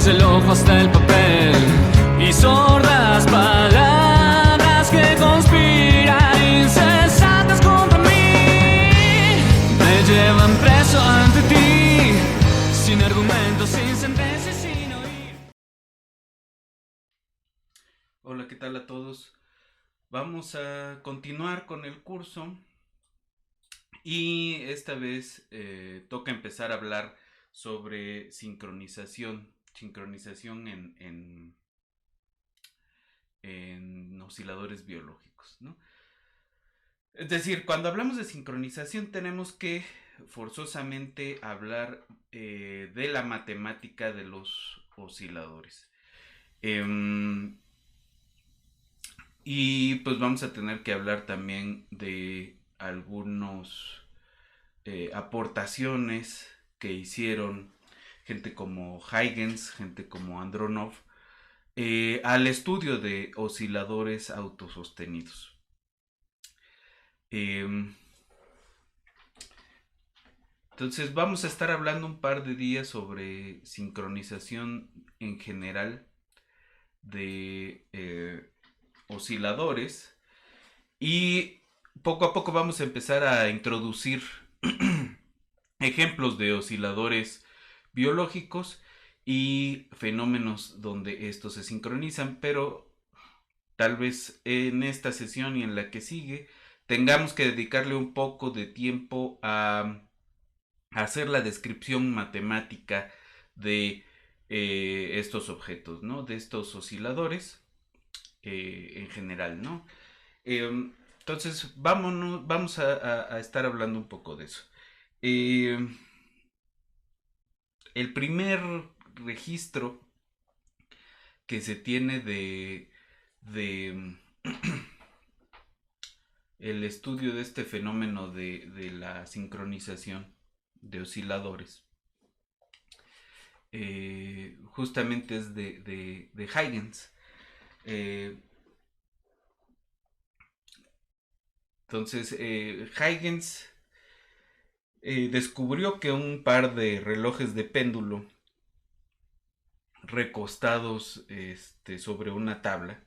desde el ojo hasta el papel, y sordas palabras que conspiran incesantes contra mí, me llevan preso ante ti, sin argumentos, sin sentencias, sin oír. Hola, ¿qué tal a todos? Vamos a continuar con el curso y esta vez toca empezar a hablar sobre sincronización en osciladores biológicos, ¿no? Es decir, cuando hablamos de sincronización tenemos que forzosamente hablar de la matemática de los osciladores. Y pues vamos a tener que hablar también de algunas aportaciones que hicieron gente como Huygens, gente como Andronov, al estudio de osciladores autosostenidos. Entonces vamos a estar hablando un par de días sobre sincronización en general de osciladores y poco a poco vamos a empezar a introducir ejemplos de osciladores biológicos y fenómenos donde estos se sincronizan, pero tal vez en esta sesión y en la que sigue tengamos que dedicarle un poco de tiempo a hacer la descripción matemática de estos objetos, ¿no? De estos osciladores en general, ¿no? Entonces, vamos a estar hablando un poco de eso. El primer registro que se tiene de el estudio de este fenómeno de la sincronización de osciladores justamente es de Huygens. Entonces, Huygens descubrió que un par de relojes de péndulo recostados sobre una tabla,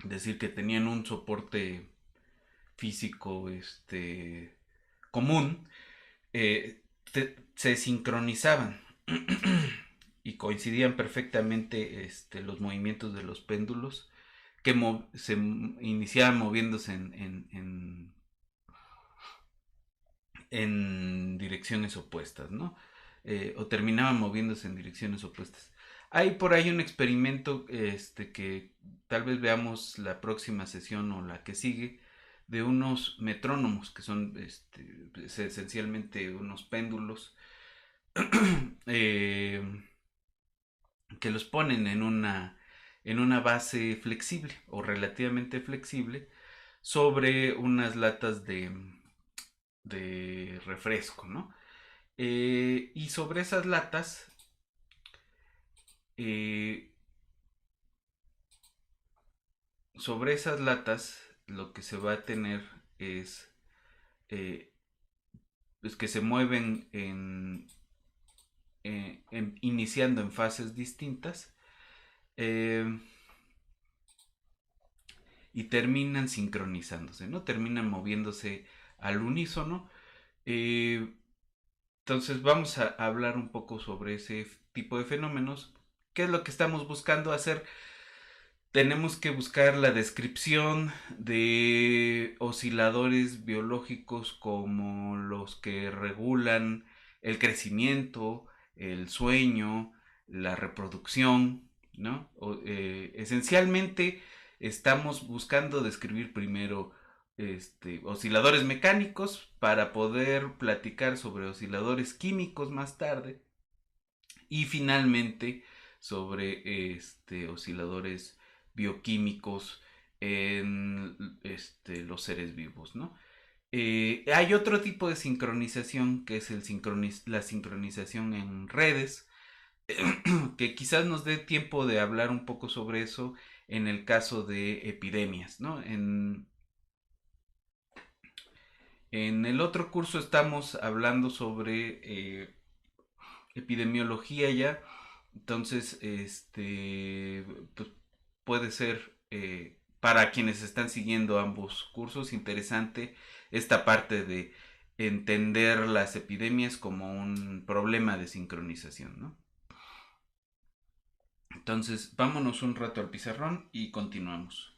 es decir, que tenían un soporte físico común, se sincronizaban y coincidían perfectamente los movimientos de los péndulos que se iniciaban moviéndose en direcciones opuestas, ¿no? O terminaban moviéndose en direcciones opuestas. Hay por ahí un experimento que tal vez veamos la próxima sesión o la que sigue, de unos metrónomos que son esencialmente unos péndulos que los ponen en una base flexible o relativamente flexible sobre unas latas de refresco, ¿no? Y sobre esas latas lo que se va a tener es que se mueven iniciando en fases distintas y terminan sincronizándose, ¿no? Terminan moviéndose al unísono. Entonces vamos a hablar un poco sobre ese tipo de fenómenos. ¿Qué es lo que estamos buscando hacer? Tenemos que buscar la descripción de osciladores biológicos como los que regulan el crecimiento, el sueño, la reproducción, ¿no? Esencialmente estamos buscando describir primero osciladores mecánicos para poder platicar sobre osciladores químicos más tarde y finalmente sobre osciladores bioquímicos en los seres vivos, ¿no? Hay otro tipo de sincronización que es la sincronización en redes, que quizás nos dé tiempo de hablar un poco sobre eso en el caso de epidemias, ¿no? En el otro curso estamos hablando sobre epidemiología ya. Entonces, pues, puede ser para quienes están siguiendo ambos cursos interesante esta parte de entender las epidemias como un problema de sincronización, ¿no? Entonces, vámonos un rato al pizarrón y continuamos.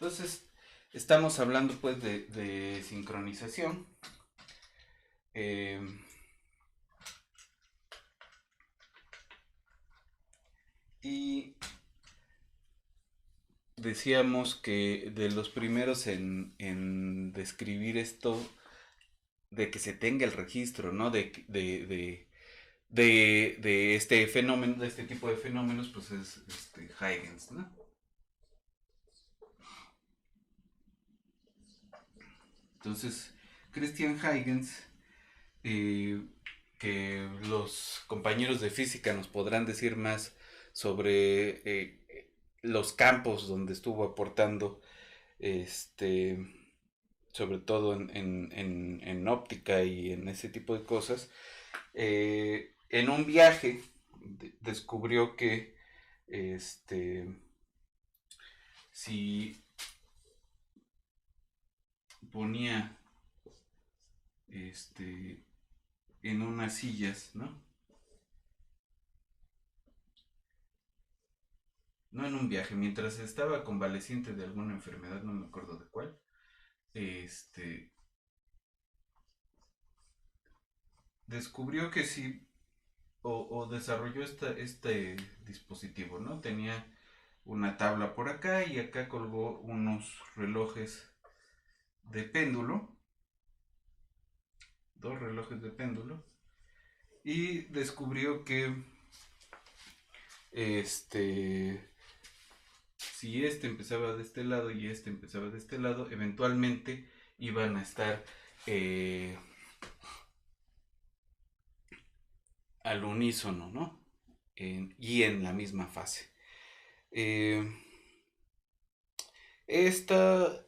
Entonces, estamos hablando pues de sincronización. Eh, y decíamos que de los primeros en describir esto, de que se tenga el registro, ¿no? De este fenómeno, de este tipo de fenómenos, pues es Huygens, ¿no? Entonces, Christian Huygens, eh, que los compañeros de física nos podrán decir más sobre los campos donde estuvo aportando, este, sobre todo en óptica y en ese tipo de cosas, en un viaje descubrió que si ponía en unas sillas, ¿no? No en un viaje, mientras estaba convaleciente de alguna enfermedad, no me acuerdo de cuál, este, descubrió que si, o desarrolló este dispositivo, ¿no? Tenía una tabla por acá y acá colgó unos relojes de péndulo, dos relojes de péndulo, y descubrió que si empezaba de este lado y empezaba de este lado, eventualmente iban a estar al unísono, ¿no? Y en la misma fase. Esta,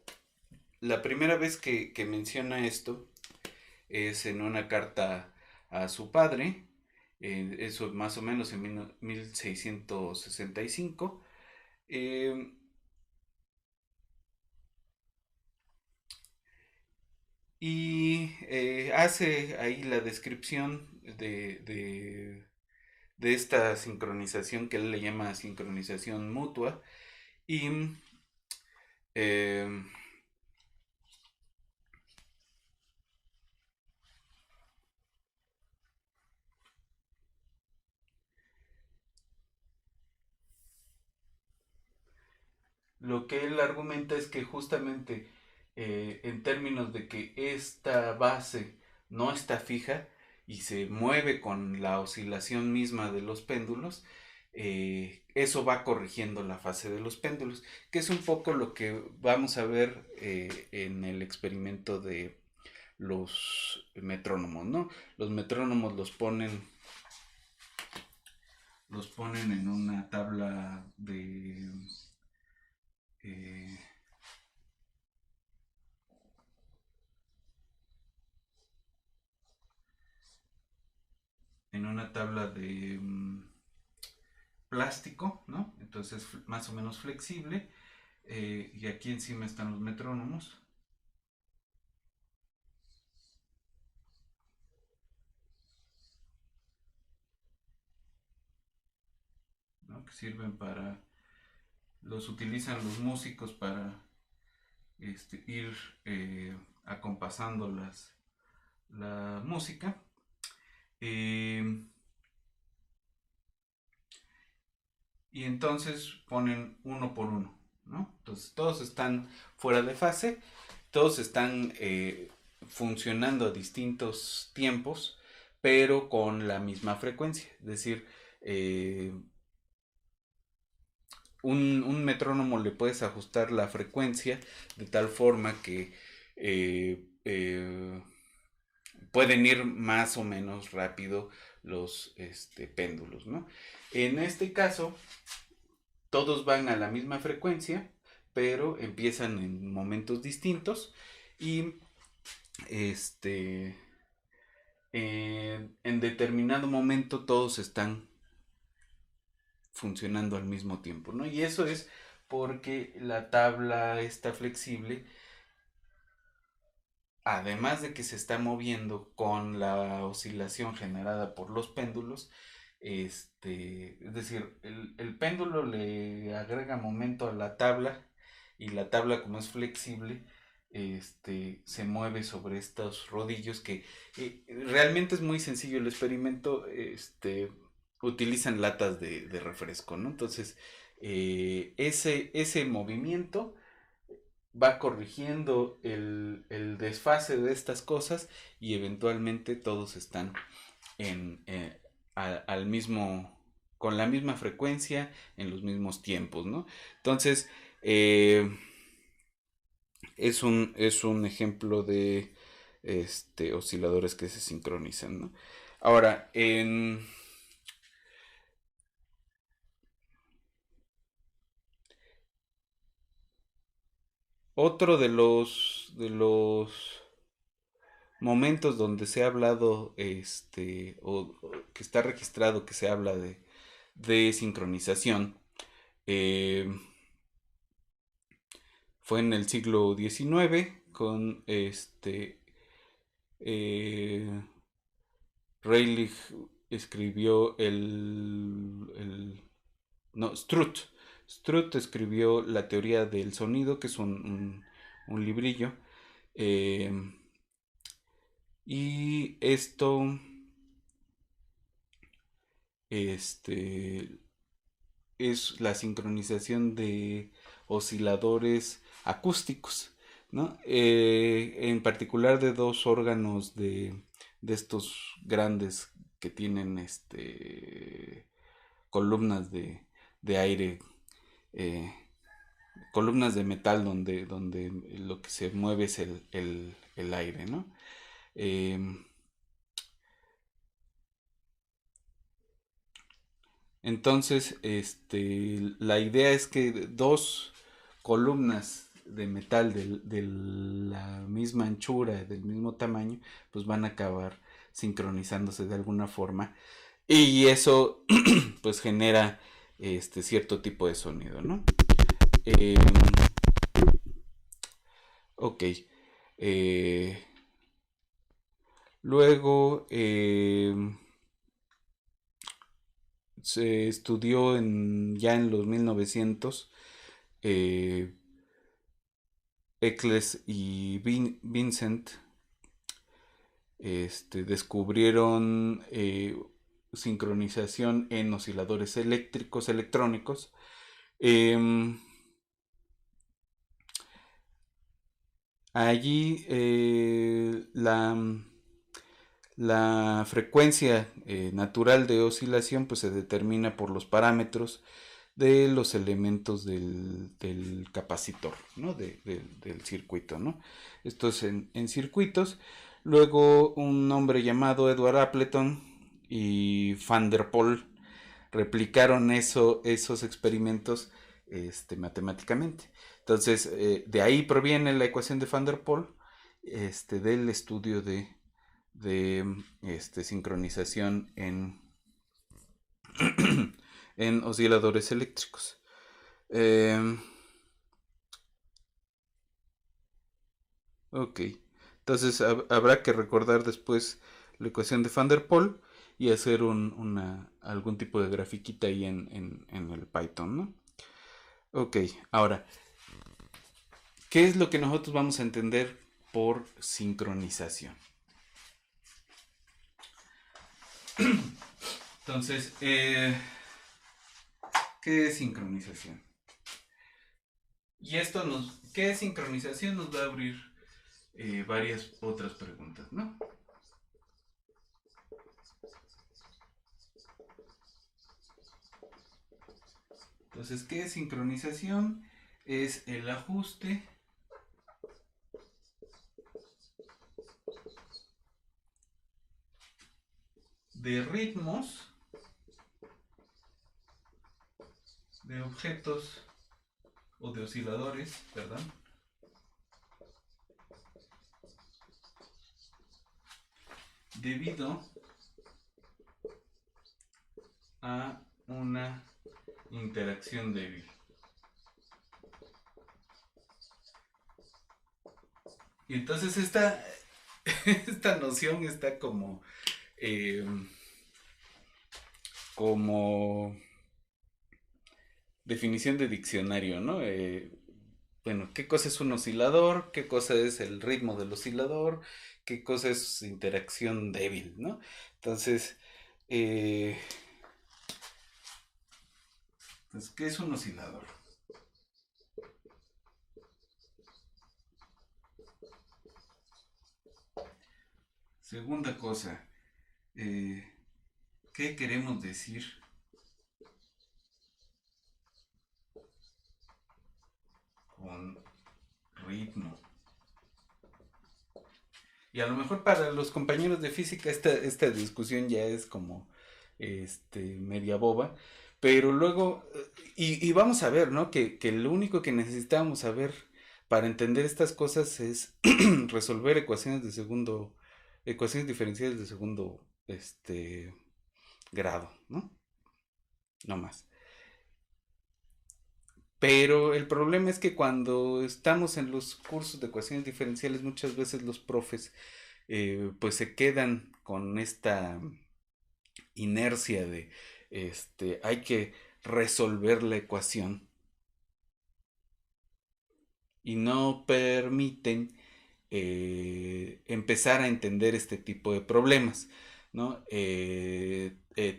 la primera vez que menciona esto es en una carta a su padre, eso más o menos en 1665. Y hace ahí la descripción de esta sincronización que él le llama sincronización mutua. Y eh, lo que él argumenta es que justamente en términos de que esta base no está fija y se mueve con la oscilación misma de los péndulos, eso va corrigiendo la fase de los péndulos, que es un poco lo que vamos a ver en el experimento de los metrónomos, ¿no? Los metrónomos los ponen en una tabla de eh, en una tabla de plástico, ¿no? Entonces más o menos flexible. Y aquí encima están los metrónomos. ¿No? Que sirven para, los utilizan los músicos para ir acompasando la música. Y entonces ponen uno por uno, ¿no? Entonces todos están fuera de fase, todos están funcionando a distintos tiempos, pero con la misma frecuencia. Es decir, un metrónomo le puedes ajustar la frecuencia de tal forma que pueden ir más o menos rápido los péndulos, ¿no? En este caso, todos van a la misma frecuencia, pero empiezan en momentos distintos y en determinado momento todos están funcionando al mismo tiempo, ¿no? Y eso es porque la tabla está flexible, además de que se está moviendo con la oscilación generada por los péndulos. Es decir, el péndulo le agrega momento a la tabla y la tabla, como es flexible, se mueve sobre estos rodillos que realmente es muy sencillo el experimento. Utilizan latas de refresco, ¿no? Entonces, ese movimiento va corrigiendo el desfase de estas cosas y eventualmente todos están en, al mismo, con la misma frecuencia, en los mismos tiempos, ¿no? Entonces, es un ejemplo de osciladores que se sincronizan, ¿no? Ahora, otro de los momentos donde se ha hablado, o que está registrado que se habla de sincronización, eh, fue en el siglo XIX con eh, Rayleigh escribió no, Strutt escribió la teoría del sonido, que es un librillo. eh, y esto, este, es la sincronización de osciladores acústicos, ¿no? En particular de dos órganos de estos grandes que tienen columnas de aire, eh, columnas de metal donde lo que se mueve es el aire, ¿no? Eh, Entonces, la idea es que dos columnas de metal de la misma anchura, del mismo tamaño, pues van a acabar sincronizándose de alguna forma. Y eso, pues genera cierto tipo de sonido, ¿no? Eh, ok. Eh, luego, se estudió ya en los 1900. Eccles y Vincent descubrieron sincronización en osciladores eléctricos electrónicos. Allí la frecuencia natural de oscilación pues se determina por los parámetros de los elementos del capacitor, ¿no? Del circuito, ¿no? Esto es en circuitos. Luego un hombre llamado Edward Appleton y Van der Pol replicaron esos experimentos matemáticamente. Entonces, de ahí proviene la ecuación de Van der Pol, del estudio de sincronización en osciladores eléctricos. Ok, entonces habrá que recordar después la ecuación de Van der Pol y hacer algún tipo de grafiquita ahí en el Python, ¿no? Ok, ahora, ¿qué es lo que nosotros vamos a entender por sincronización? Entonces, ¿qué es sincronización? Y ¿qué es sincronización? Nos va a abrir varias otras preguntas, ¿no? Entonces, ¿qué es sincronización? Es el ajuste de ritmos de objetos o de osciladores, perdón, debido a una interacción débil. Y entonces esta noción está eh, como definición de diccionario, ¿no? Bueno, ¿qué cosa es un oscilador? ¿Qué cosa es el ritmo del oscilador? ¿Qué cosa es interacción débil, ¿no? Entonces, eh, ¿qué es un oscilador? Segunda cosa, eh, ¿qué queremos decir con ritmo? Y a lo mejor para los compañeros de física esta discusión ya es como media boba, pero luego, y vamos a ver, ¿no? Que lo único que necesitamos saber para entender estas cosas es resolver ecuaciones diferenciales de segundo grado, ¿no? No más. Pero el problema es que cuando estamos en los cursos de ecuaciones diferenciales, muchas veces los profes pues se quedan con esta inercia de hay que resolver la ecuación y no permiten empezar a entender este tipo de problemas, ¿no?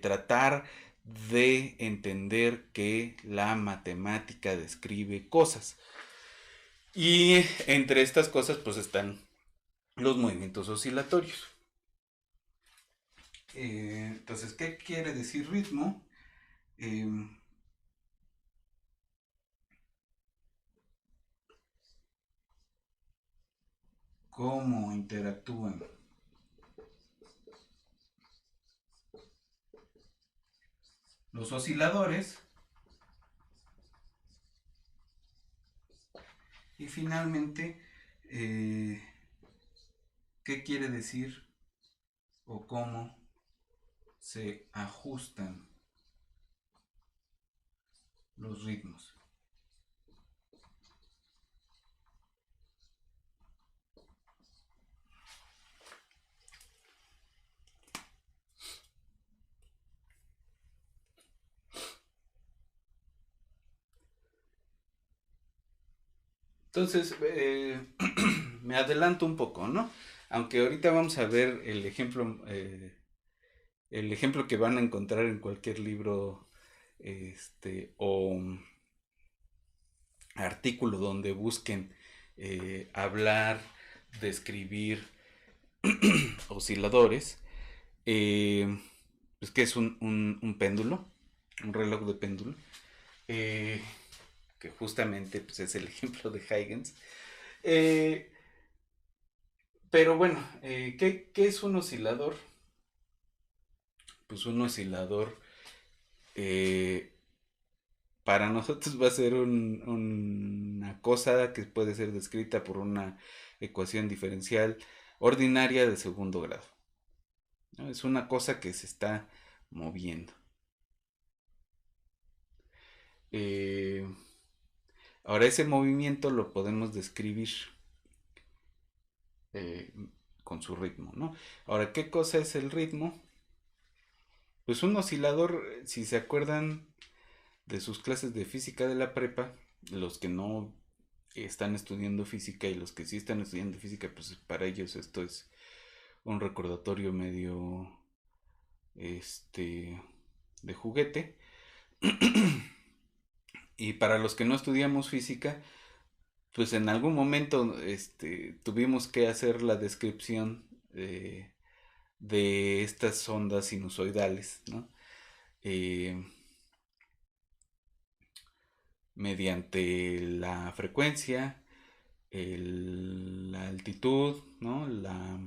Tratar de entender que la matemática describe cosas. Y entre estas cosas pues están los movimientos oscilatorios. Entonces, ¿qué quiere decir ritmo? Eh, ¿Cómo interactúan los osciladores? Y finalmente, eh, ¿qué quiere decir o cómo se ajustan los ritmos? Entonces, me adelanto un poco, ¿no? Aunque ahorita vamos a ver el ejemplo que van a encontrar en cualquier libro, o artículo donde busquen hablar, describir osciladores, eh, pues que es un péndulo, un reloj de péndulo, eh, que justamente pues, es el ejemplo de Huygens. Eh, pero bueno, ¿qué es un oscilador? Pues un oscilador eh, para nosotros va a ser una cosa que puede ser descrita por una ecuación diferencial ordinaria de segundo grado, ¿no? Es una cosa que se está moviendo. Eh, Ahora ese movimiento lo podemos describir eh, con su ritmo, ¿no? Ahora, ¿qué cosa es el ritmo? Pues un oscilador, si se acuerdan de sus clases de física de la prepa, los que no están estudiando física y los que sí están estudiando física, pues para ellos esto es un recordatorio medio de juguete. Y para los que no estudiamos física, pues en algún momento tuvimos que hacer la descripción de estas ondas sinusoidales, ¿no? Eh, mediante la frecuencia, la altitud, ¿no? La,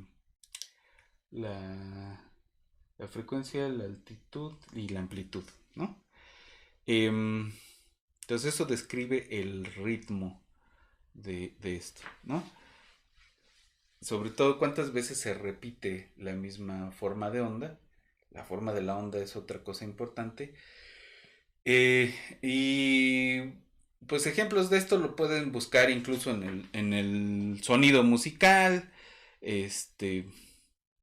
la frecuencia, la altitud y la amplitud, ¿no? Em, entonces eso describe el ritmo de esto, ¿no? Sobre todo cuántas veces se repite la misma forma de onda. La forma de la onda es otra cosa importante. Y pues ejemplos de esto lo pueden buscar incluso en el sonido musical, este,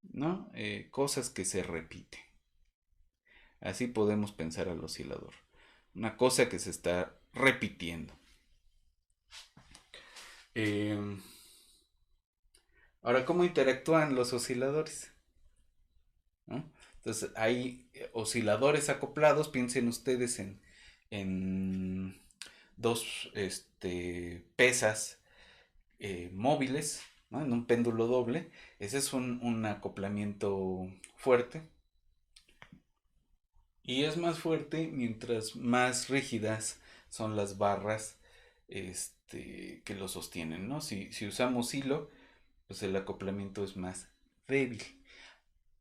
¿no? Cosas que se repiten. Así podemos pensar al oscilador. Una cosa que se está repitiendo. Eh, Ahora, ¿cómo interactúan los osciladores? ¿No? Entonces, hay osciladores acoplados. Piensen ustedes en dos pesas móviles, ¿no? En un péndulo doble. Ese es un acoplamiento fuerte. Y es más fuerte mientras más rígidas son las barras que lo sostienen, ¿no? Si usamos hilo, pues el acoplamiento es más débil.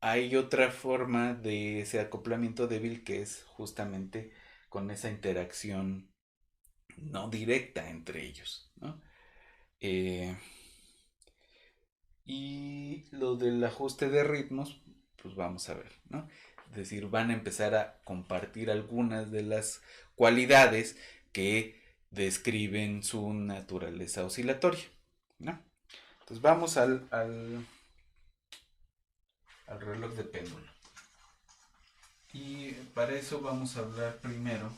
Hay otra forma de ese acoplamiento débil que es justamente con esa interacción no directa entre ellos, ¿no? Eh, y lo del ajuste de ritmos, pues vamos a ver, ¿no? Es decir, van a empezar a compartir algunas de las cualidades que describen su naturaleza oscilatoria, ¿no? Entonces vamos al reloj de péndulo. Y para eso vamos a hablar primero,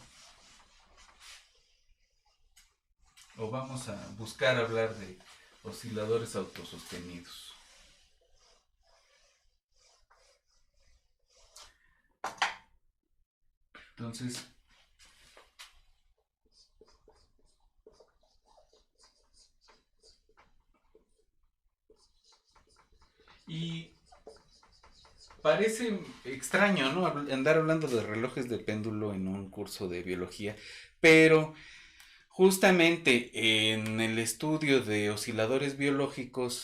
o vamos a buscar hablar de osciladores autosostenidos. Entonces, y parece extraño, ¿no? Andar hablando de relojes de péndulo en un curso de biología, pero justamente en el estudio de osciladores biológicos,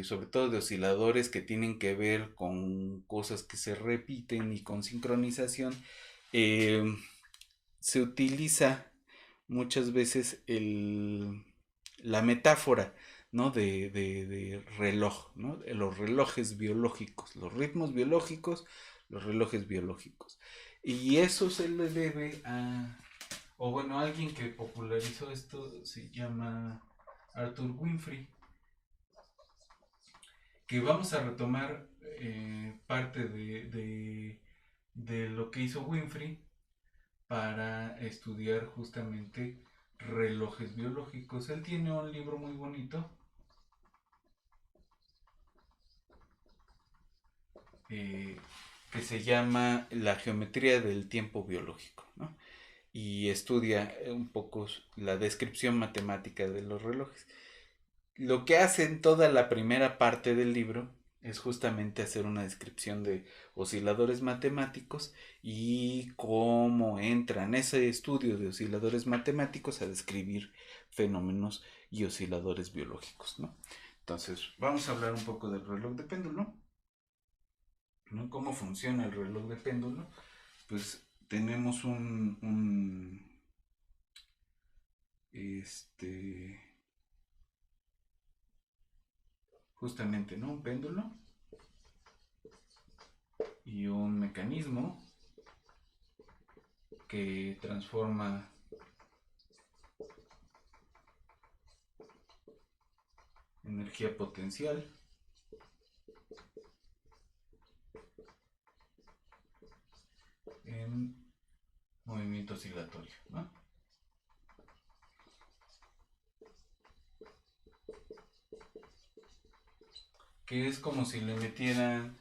sobre todo de osciladores que tienen que ver con cosas que se repiten y con sincronización, eh, se utiliza muchas veces la metáfora, ¿no? De reloj, ¿no? De los relojes biológicos, los ritmos biológicos, los relojes biológicos. Y eso se le debe o bueno, alguien que popularizó esto se llama Arthur Winfrey, que vamos a retomar parte de lo que hizo Winfrey para estudiar justamente relojes biológicos. Él tiene un libro muy bonito eh, que se llama La geometría del tiempo biológico, ¿no? Y estudia un poco la descripción matemática de los relojes. Lo que hace en toda la primera parte del libro es justamente hacer una descripción de osciladores matemáticos y cómo entran ese estudio de osciladores matemáticos a describir fenómenos y osciladores biológicos, ¿no? Entonces, vamos a hablar un poco del reloj de péndulo, ¿no? ¿Cómo funciona el reloj de péndulo? Pues tenemos este, justamente, ¿no? Un péndulo y un mecanismo que transforma energía potencial en movimiento oscilatorio, ¿no? Que es como si le metieran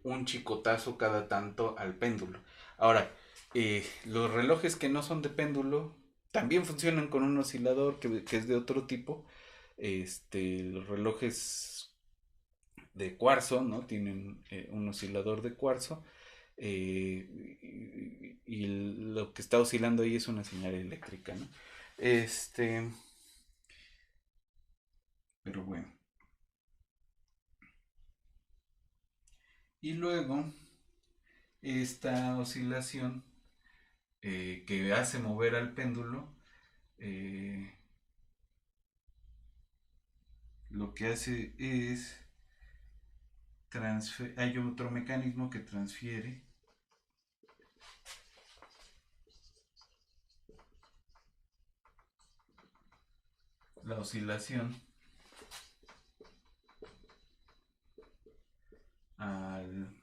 un chicotazo cada tanto al péndulo. Ahora, los relojes que no son de péndulo también funcionan con un oscilador que es de otro tipo. Los relojes de cuarzo, ¿no? Tienen un oscilador de cuarzo. y lo que está oscilando ahí es una señal eléctrica, ¿no? Pero bueno. Y luego, esta oscilación que hace mover al péndulo, eh, lo que hace es hay otro mecanismo que transfiere la oscilación al,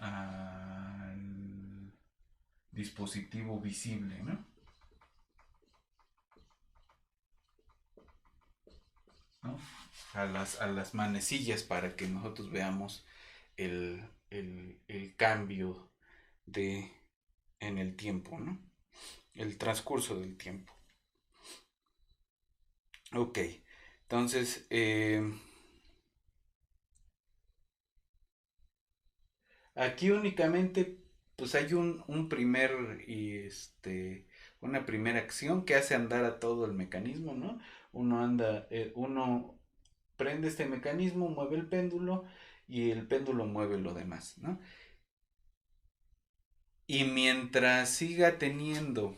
al dispositivo visible, ¿no? ¿No? A las manecillas para que nosotros veamos el cambio de en el tiempo, ¿no? El transcurso del tiempo. Ok, entonces aquí únicamente pues hay un primer una primera acción que hace andar a todo el mecanismo, ¿no? Uno prende este mecanismo, mueve el péndulo y el péndulo mueve lo demás, ¿no? Y mientras siga teniendo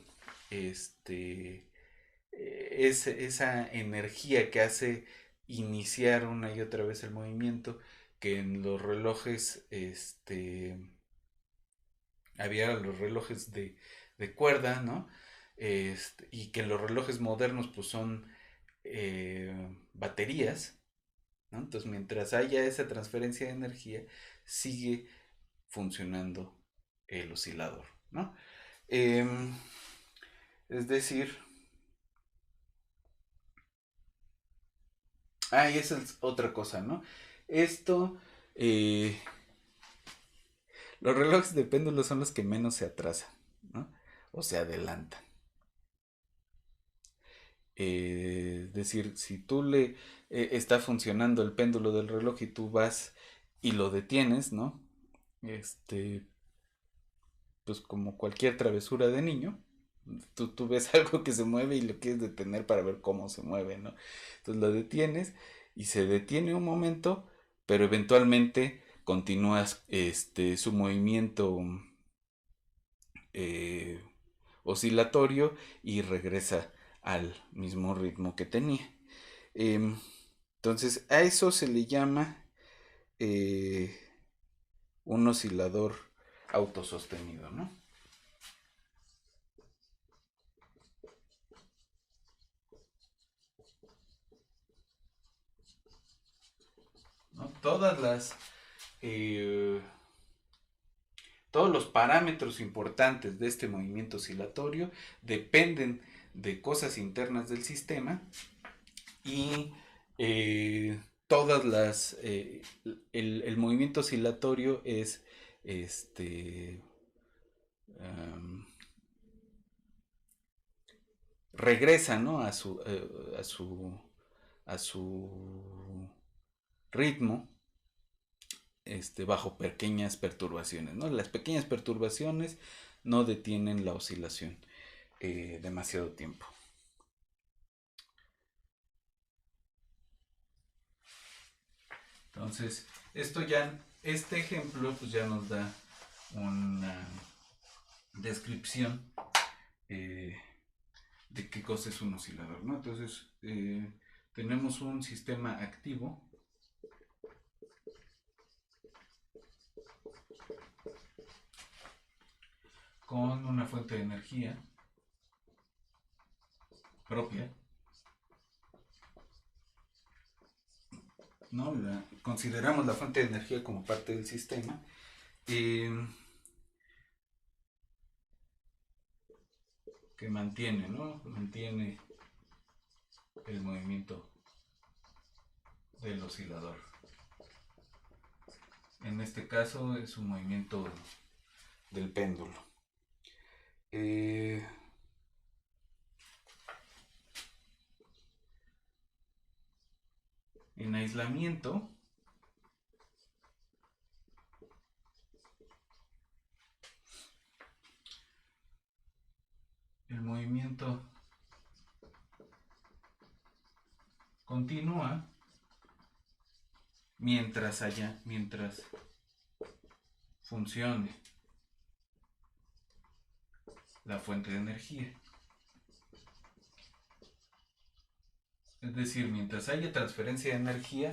esa energía que hace iniciar una y otra vez el movimiento, que en los relojes, había los relojes de cuerda, ¿no? Y que en los relojes modernos pues son baterías, ¿no? Entonces mientras haya esa transferencia de energía, sigue funcionando el oscilador, ¿no? Em, es decir, y esa es otra cosa, ¿no? Esto, eh, los relojes de péndulo son los que menos se atrasan, ¿no? O se adelantan. Es decir, si tú está funcionando el péndulo del reloj y tú vas y lo detienes, ¿no? Este, pues como cualquier travesura de niño, tú ves algo que se mueve y lo quieres detener para ver cómo se mueve, ¿no? Entonces lo detienes y se detiene un momento, pero eventualmente continúas su movimiento eh, oscilatorio y regresa al mismo ritmo que tenía. Em, entonces a eso se le llama eh, un oscilador autosostenido, ¿no? ¿No? Eh, todos los parámetros importantes de este movimiento oscilatorio dependen de cosas internas del sistema y todas el movimiento oscilatorio es este um, regresa, ¿no? A su ritmo, bajo pequeñas perturbaciones, ¿no? Las pequeñas perturbaciones no detienen la oscilación demasiado tiempo. Entonces, este ejemplo pues ya nos da una descripción eh, de qué cosa es un oscilador, ¿no? Entonces, tenemos un sistema activo con una fuente de energía propia, ¿no? Consideramos la fuente de energía como parte del sistema. Que mantiene, ¿no? Mantiene el movimiento del oscilador. En este caso es un movimiento del péndulo. En aislamiento movimiento continúa mientras funcione la fuente de energía. Es decir, mientras haya transferencia de energía,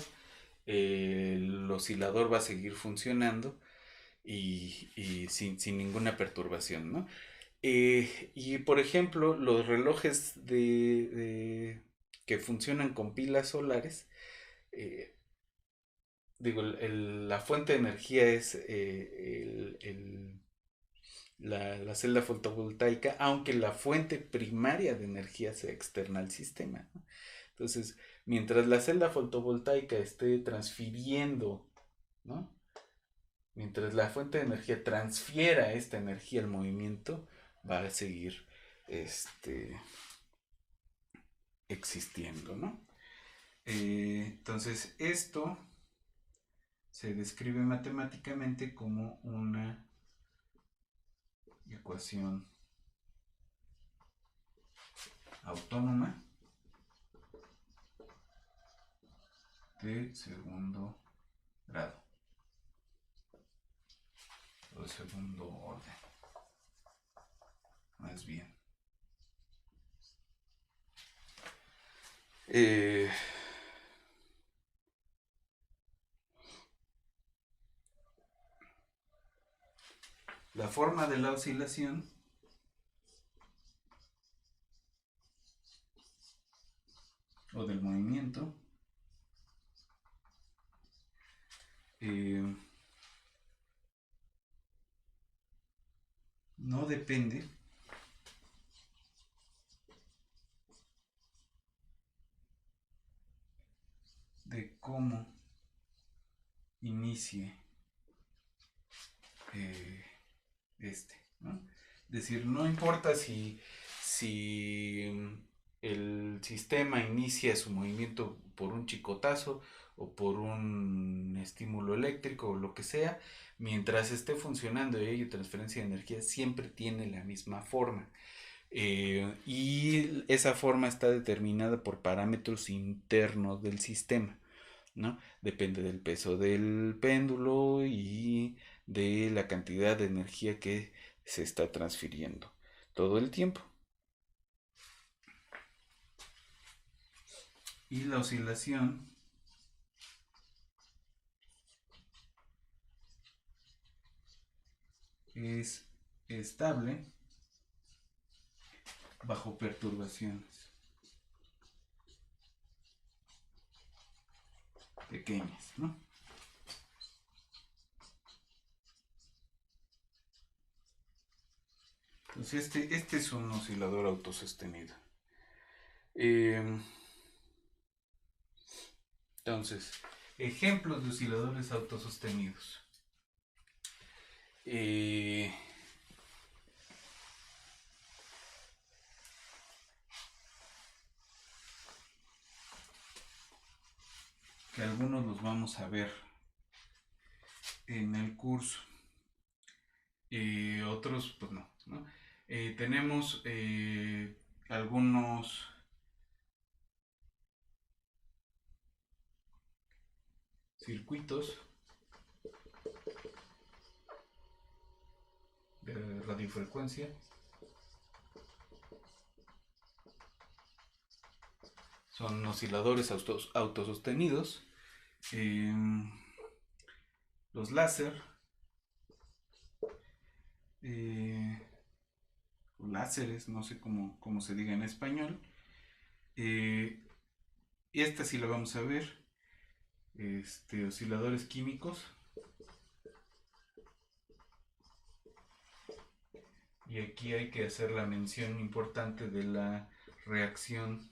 el oscilador va a seguir funcionando y sin ninguna perturbación, ¿no? Y por ejemplo, los relojes que funcionan con pilas solares, eh, digo, la fuente de energía es la celda fotovoltaica, aunque la fuente primaria de energía sea externa al sistema, ¿no? Entonces, mientras la celda fotovoltaica esté transfiriendo, ¿no? Mientras la fuente de energía transfiera esta energía al movimiento, va a seguir existiendo, ¿no? Entonces, esto se describe matemáticamente como una ecuación autónoma de segundo grado o de segundo orden, más bien. La forma de la oscilación o del movimiento no depende de cómo inicie ¿no? Es decir, no importa si el sistema inicia su movimiento por un chicotazo o por un estímulo eléctrico o lo que sea, mientras esté funcionando y haya transferencia de energía, siempre tiene la misma forma. Y esa forma está determinada por parámetros internos del sistema, ¿no? Depende del peso del péndulo y de la cantidad de energía que se está transfiriendo todo el tiempo. Y la oscilación es estable bajo perturbaciones pequeñas, ¿no? Entonces este es un oscilador autosostenido. Entonces, ejemplos de osciladores autosostenidos. Que algunos los vamos a ver en el curso. Otros, pues no, ¿no? Tenemos algunos circuitos de radiofrecuencia. Son osciladores autosostenidos. Los láser. Láseres, no sé cómo se diga en español. Y esta sí la vamos a ver. Osciladores químicos. Y aquí hay que hacer la mención importante de la reacción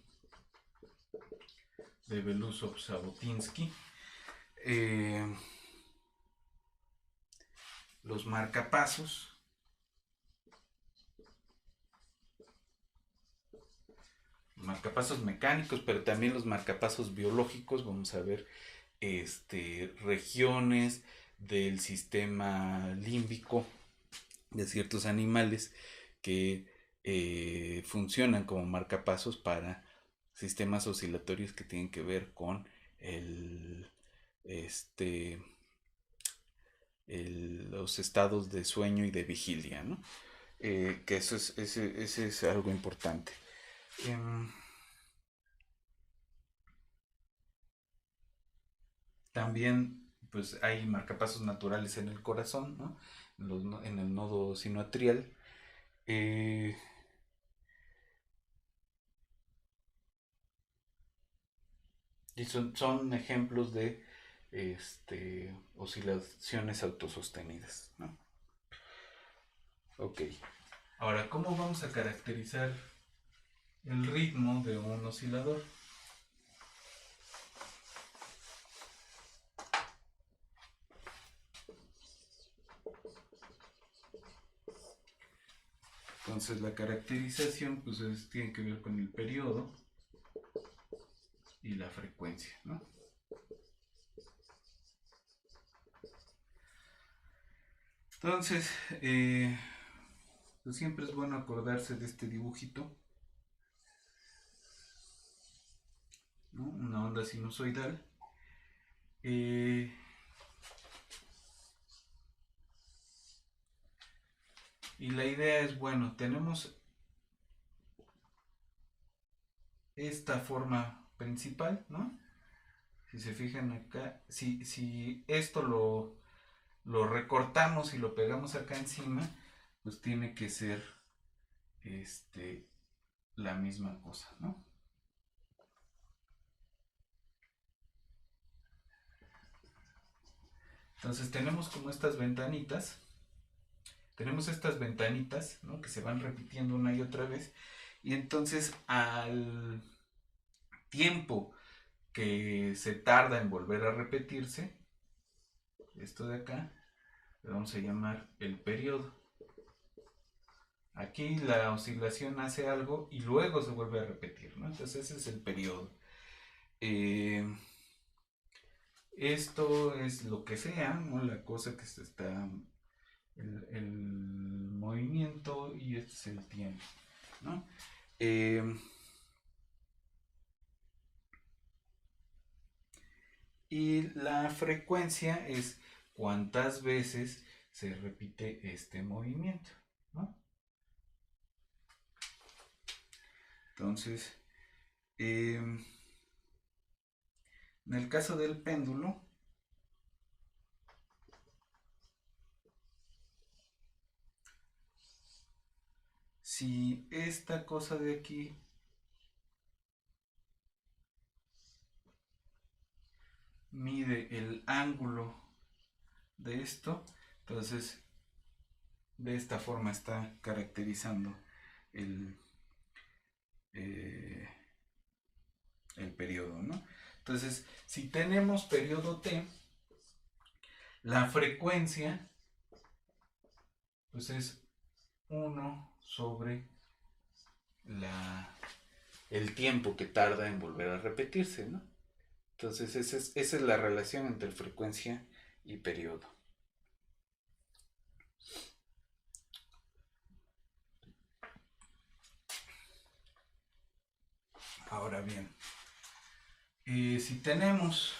de Belousov-Zhabotinsky. Los marcapasos. Marcapasos mecánicos, pero también los marcapasos biológicos. Vamos a ver regiones del sistema límbico de ciertos animales que funcionan como marcapasos para sistemas oscilatorios que tienen que ver con este, los estados de sueño y de vigilia, ¿no? Que ese es algo importante. También pues hay marcapasos naturales en el corazón, ¿no? En el nodo sinoatrial. Y son ejemplos de oscilaciones autosostenidas, ¿no? Ok. Ahora, ¿cómo vamos a caracterizar el ritmo de un oscilador? Entonces la caracterización pues tiene que ver con el periodo y la frecuencia, ¿no? Entonces, pues siempre es bueno acordarse de este dibujito, ¿no? Una onda sinusoidal. Y la idea es, bueno, tenemos esta forma principal, ¿no? Si se fijan acá, si esto lo recortamos y lo pegamos acá encima, pues tiene que ser la misma cosa, ¿no? Entonces tenemos como estas ventanitas, ¿no? Que se van repitiendo una y otra vez, y entonces al tiempo que se tarda en volver a repetirse, esto de acá, le vamos a llamar el periodo. Aquí la oscilación hace algo y luego se vuelve a repetir, ¿no? Entonces ese es el periodo. Esto es lo que sea, ¿no? La cosa que se está, el movimiento, y este es el tiempo, ¿no? Y la frecuencia es cuántas veces se repite este movimiento, ¿no? Entonces, en el caso del péndulo, si esta cosa de aquí mide el ángulo de esto, entonces de esta forma está caracterizando el, eh, el periodo, ¿no? Entonces, si tenemos periodo t, la frecuencia pues es 1 sobre el tiempo que tarda en volver a repetirse, ¿no? Entonces esa es la relación entre frecuencia y periodo. Ahora bien, si tenemos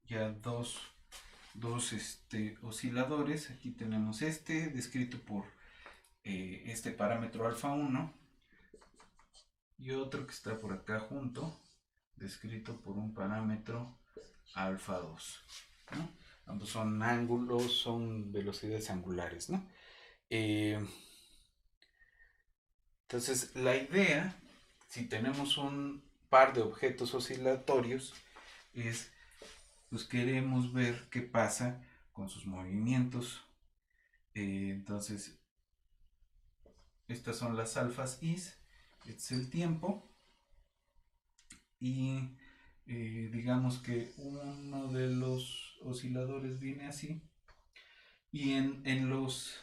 ya dos osciladores, aquí tenemos descrito por este parámetro alfa 1 y otro que está por acá junto, descrito por un parámetro alfa 2, ¿no? Ambos son ángulos, son velocidades angulares, ¿no? Entonces, la idea, si tenemos un par de objetos oscilatorios, es, pues queremos ver qué pasa con sus movimientos. Entonces, estas son las alfas is, este es el tiempo, y digamos que uno de los osciladores viene así, y en los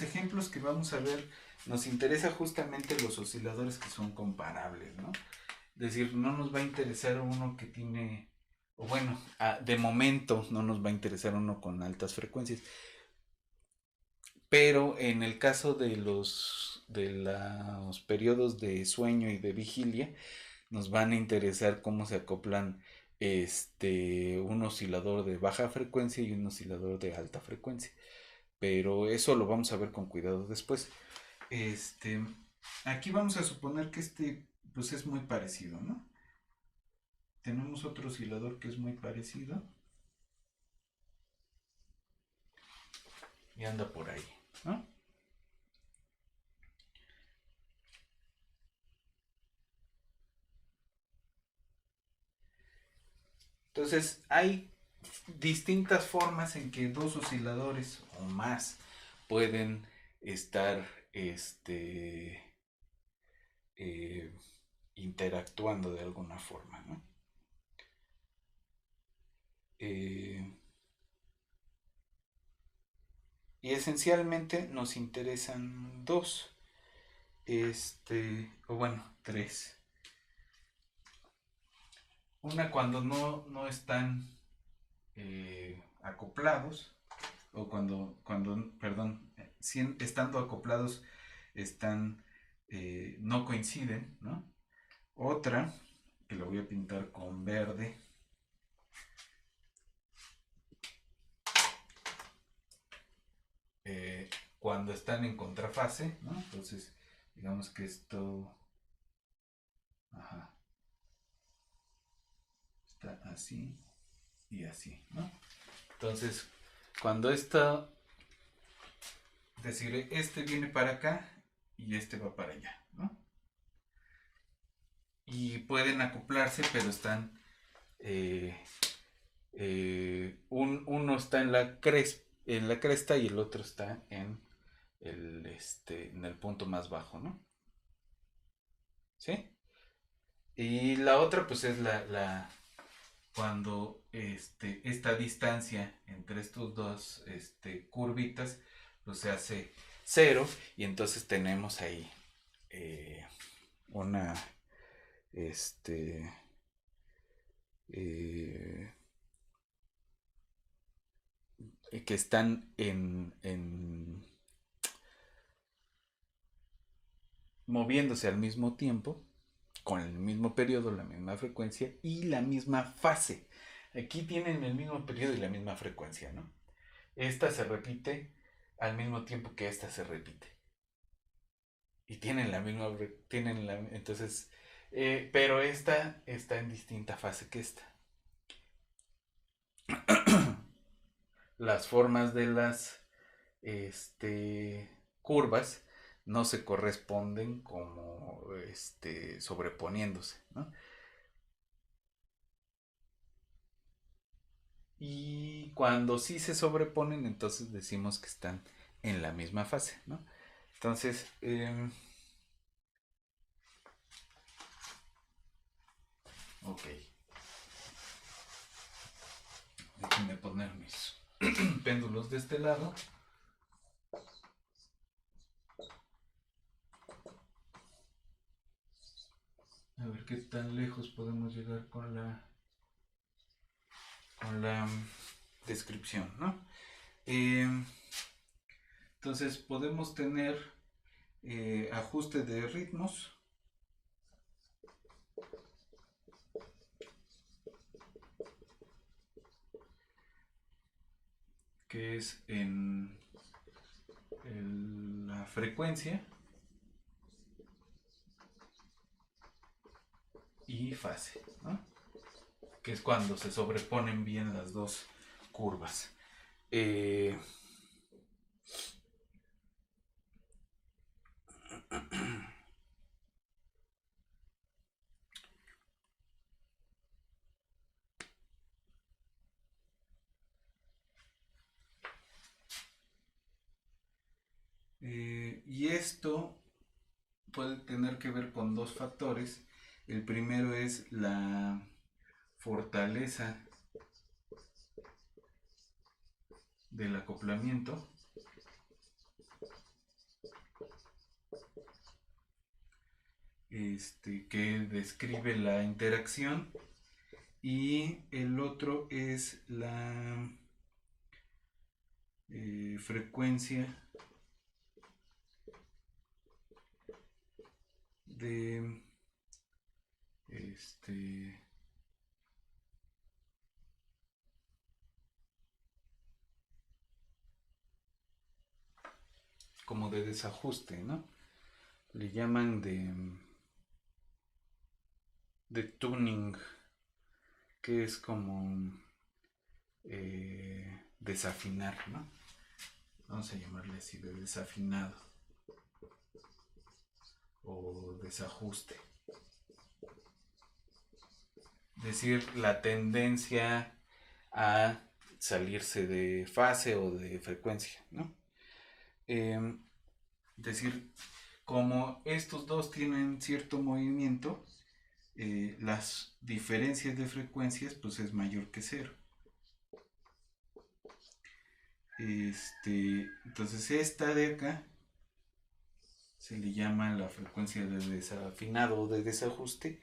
ejemplos que vamos a ver nos interesa justamente los osciladores que son comparables, ¿no? Es decir, no nos va a interesar uno que tiene o bueno, de momento no nos va a interesar uno con altas frecuencias. Pero en el caso de los periodos de sueño y de vigilia, nos van a interesar cómo se acoplan un oscilador de baja frecuencia y un oscilador de alta frecuencia. Pero eso lo vamos a ver con cuidado después. Este, Aquí vamos a suponer que pues es muy parecido, ¿no? Tenemos otro oscilador que es muy parecido y anda por ahí, ¿no? Entonces, hay distintas formas en que dos osciladores o más pueden estar eh, interactuando de alguna forma, ¿no? Eh, y esencialmente nos interesan dos, o bueno, tres. Una cuando no están acoplados, o perdón, estando acoplados están, no coinciden, ¿no? Otra, que lo voy a pintar con verde, cuando están en contrafase, ¿no? Entonces, digamos que esto, ajá, está así y así, ¿no? Entonces, cuando esto, decir, este viene para acá y este va para allá, ¿no? Y pueden acoplarse, pero están, eh, uno está en la cresta y el otro está en el punto más bajo, ¿no? ¿Sí? Y la otra, pues es cuando esta distancia entre estos dos curvitas, pues se hace cero y entonces tenemos ahí una, este, eh, que están moviéndose al mismo tiempo, con el mismo periodo, la misma frecuencia y la misma fase. Aquí tienen el mismo periodo y la misma frecuencia, ¿no? Esta se repite al mismo tiempo que esta se repite. Y tienen la misma, entonces, pero esta está en distinta fase que esta. Las formas de las curvas no se corresponden como sobreponiéndose, ¿no? Y cuando sí se sobreponen, entonces decimos que están en la misma fase, ¿no? Entonces, ok, déjenme poner mis péndulos de este lado. A ver qué tan lejos podemos llegar con la descripción, ¿no? Entonces podemos tener ajuste de ritmos, que es en la frecuencia y fase, ¿no? Que es cuando se sobreponen bien las dos curvas. Eh, y esto puede tener que ver con dos factores. El primero es la fortaleza del acoplamiento, que describe la interacción, Y el otro es la frecuencia de como de desajuste, ¿no? Le llaman de tuning, que es como desafinar, ¿no? Vamos a llamarle así, de desafinado o desajuste. Es decir, la tendencia a salirse de fase o de frecuencia, ¿no? Es decir, como estos dos tienen cierto movimiento, las diferencias de frecuencias pues es mayor que cero. Entonces esta de acá se le llama la frecuencia de desafinado o de desajuste.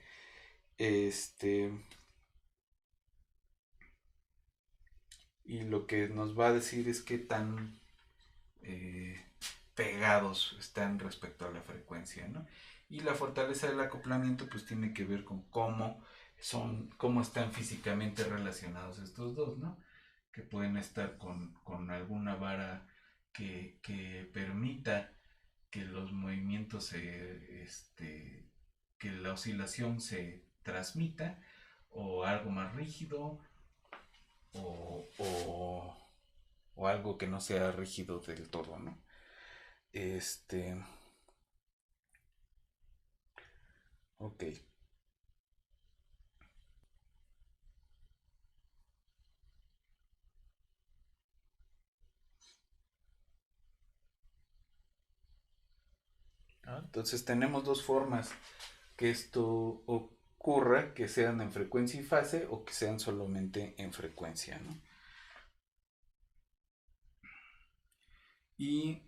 Y lo que nos va a decir es qué tan pegados están respecto a la frecuencia, ¿no? Y la fortaleza del acoplamiento pues tiene que ver con cómo están físicamente relacionados estos dos, ¿no? Que pueden estar con alguna vara que permita que los movimientos que la oscilación se transmita, o algo más rígido, o, o algo que no sea rígido del todo, ¿no? Ok. Entonces tenemos dos formas que esto ocurra, que sean en frecuencia y fase o que sean solamente en frecuencia, ¿no? Y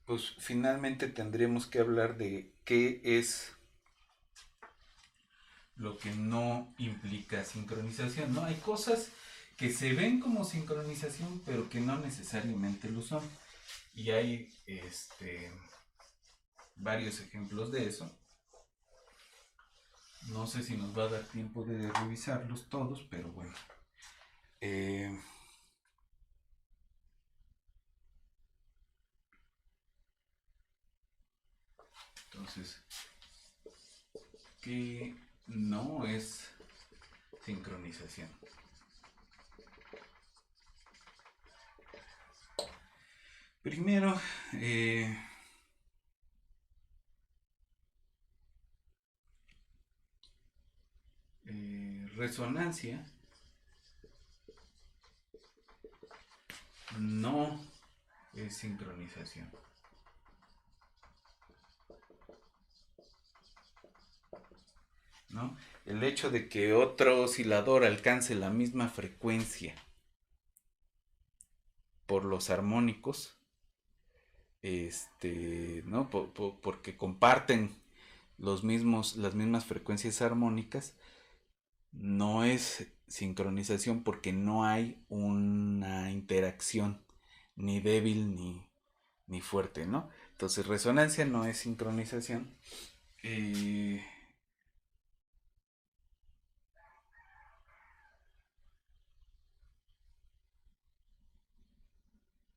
pues finalmente tendremos que hablar de qué es lo que no implica sincronización, ¿no? Hay cosas que se ven como sincronización, pero que no necesariamente lo son. Y hay varios ejemplos de eso. No sé si nos va a dar tiempo de revisarlos todos, pero bueno. Entonces, ¿qué no es sincronización? Primero, resonancia no es sincronización. ¿No? El hecho de que otro oscilador alcance la misma frecuencia por los armónicos, ¿no? Porque comparten las mismas frecuencias armónicas, no es sincronización porque no hay una interacción ni débil ni fuerte, ¿no? Entonces resonancia no es sincronización.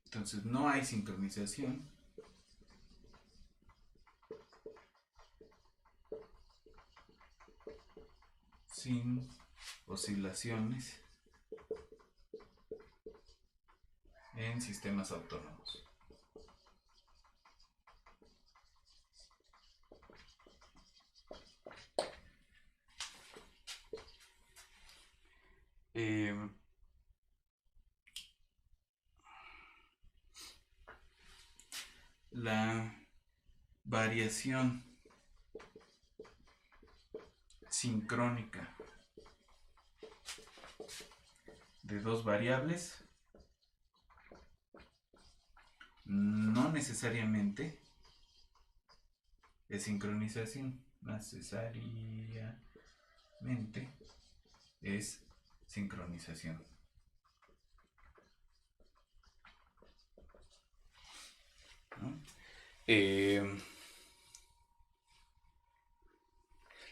Entonces no hay sincronización. Sin oscilaciones en sistemas autónomos. La variación sincrónica de dos variables no necesariamente es sincronización, necesariamente es sincronización. ¿No?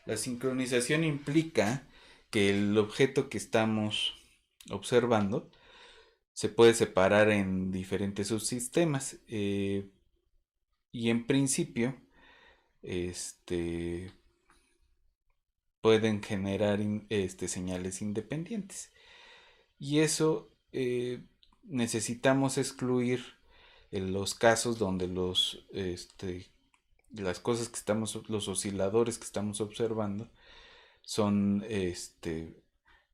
La sincronización implica que el objeto que estamos observando se puede separar en diferentes subsistemas, y en principio pueden generar señales independientes, y eso necesitamos excluir en los casos donde las cosas que los osciladores que estamos observando son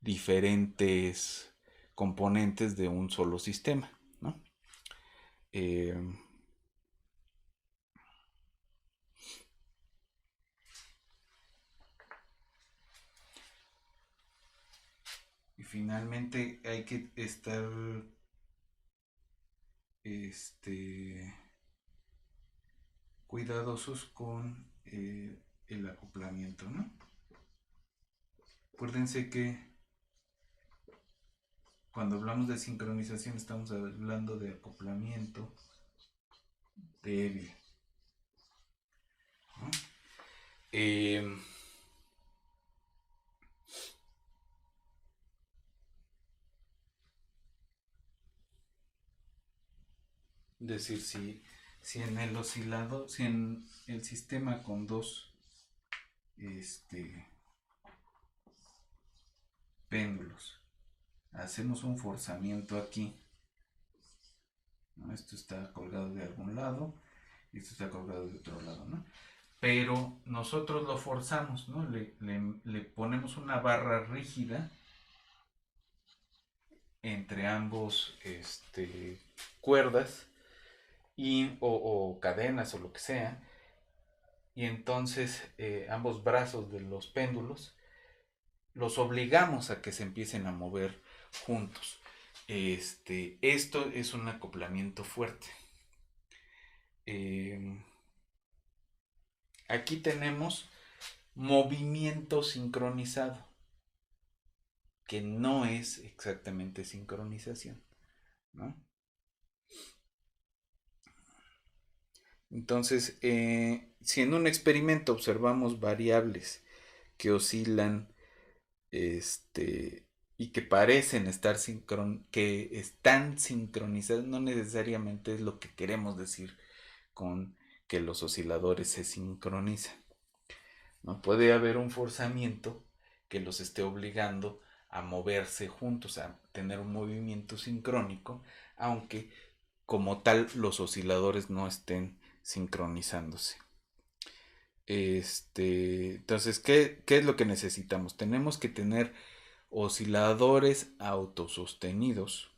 diferentes componentes de un solo sistema, ¿no? Y finalmente hay que estar cuidadosos con el acoplamiento, ¿no? Acuérdense que cuando hablamos de sincronización estamos hablando de acoplamiento débil, ¿no? Decir, si en el oscilador, si en el sistema con dos péndulos hacemos un forzamiento aquí, ¿no? Esto está colgado de algún lado y esto está colgado de otro lado, ¿no? Pero nosotros lo forzamos, ¿no? Le ponemos una barra rígida entre ambos cuerdas o cadenas o lo que sea, y entonces ambos brazos de los péndulos los obligamos a que se empiecen a mover juntos. Esto es un acoplamiento fuerte. Aquí tenemos movimiento sincronizado, que no es exactamente sincronización, ¿no? Entonces, si en un experimento observamos variables que oscilan y que parecen que están sincronizadas, no necesariamente es lo que queremos decir con que los osciladores se sincronizan, ¿no? Puede haber un forzamiento que los esté obligando a moverse juntos, a tener un movimiento sincrónico, aunque como tal los osciladores no estén sincronizándose. Entonces, ¿qué es lo que necesitamos? Tenemos que tener osciladores autosostenidos,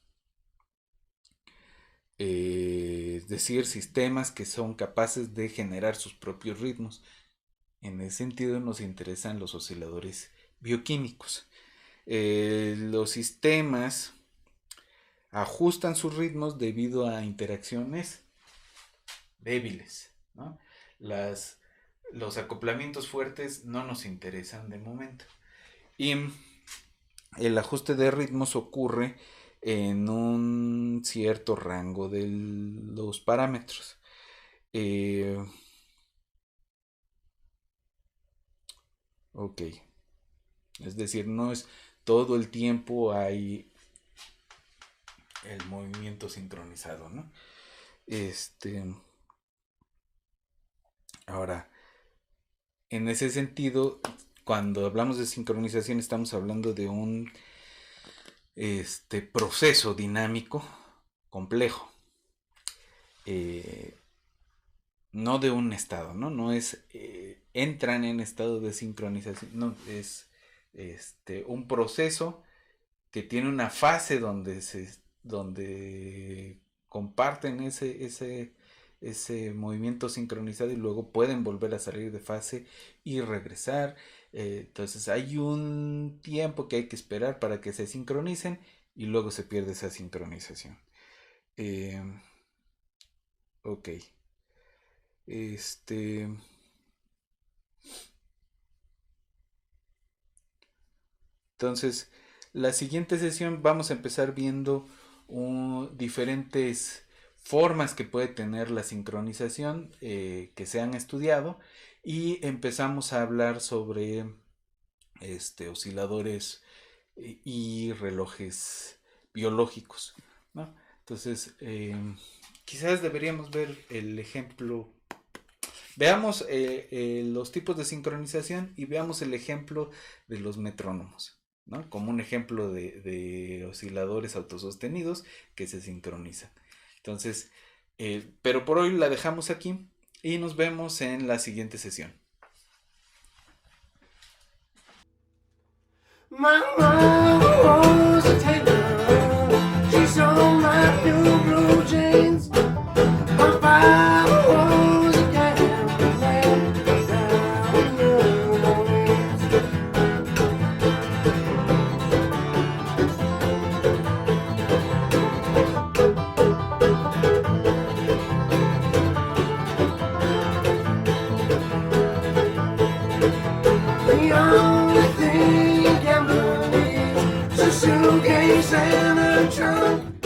es decir, sistemas que son capaces de generar sus propios ritmos. En ese sentido nos interesan los osciladores bioquímicos. Los sistemas ajustan sus ritmos debido a interacciones débiles, ¿no? Los acoplamientos fuertes no nos interesan de momento. Y el ajuste de ritmos ocurre en un cierto rango de los parámetros. Ok. Es decir, no es todo el tiempo hay el movimiento sincronizado, ¿no? Ahora, en ese sentido, cuando hablamos de sincronización estamos hablando de un proceso dinámico complejo, no de un estado, ¿no? No es entran en estado de sincronización, no, es un proceso que tiene una fase donde comparten ese movimiento sincronizado y luego pueden volver a salir de fase y regresar. Entonces hay un tiempo que hay que esperar para que se sincronicen y luego se pierde esa sincronización. Ok. Entonces, la siguiente sesión vamos a empezar viendo diferentes formas que puede tener la sincronización que se han estudiado, y empezamos a hablar sobre osciladores y relojes biológicos, ¿no? Entonces, quizás deberíamos ver el ejemplo. Veamos los tipos de sincronización y veamos el ejemplo de los metrónomos, ¿no? Como un ejemplo de osciladores autosostenidos que se sincronizan. Entonces, pero por hoy la dejamos aquí y nos vemos en la siguiente sesión. My mama was a tailor. She sewed my new blue jeans. My father was a gambler down in New Orleans. The only thing a gambler needs is a suitcase and a trunk.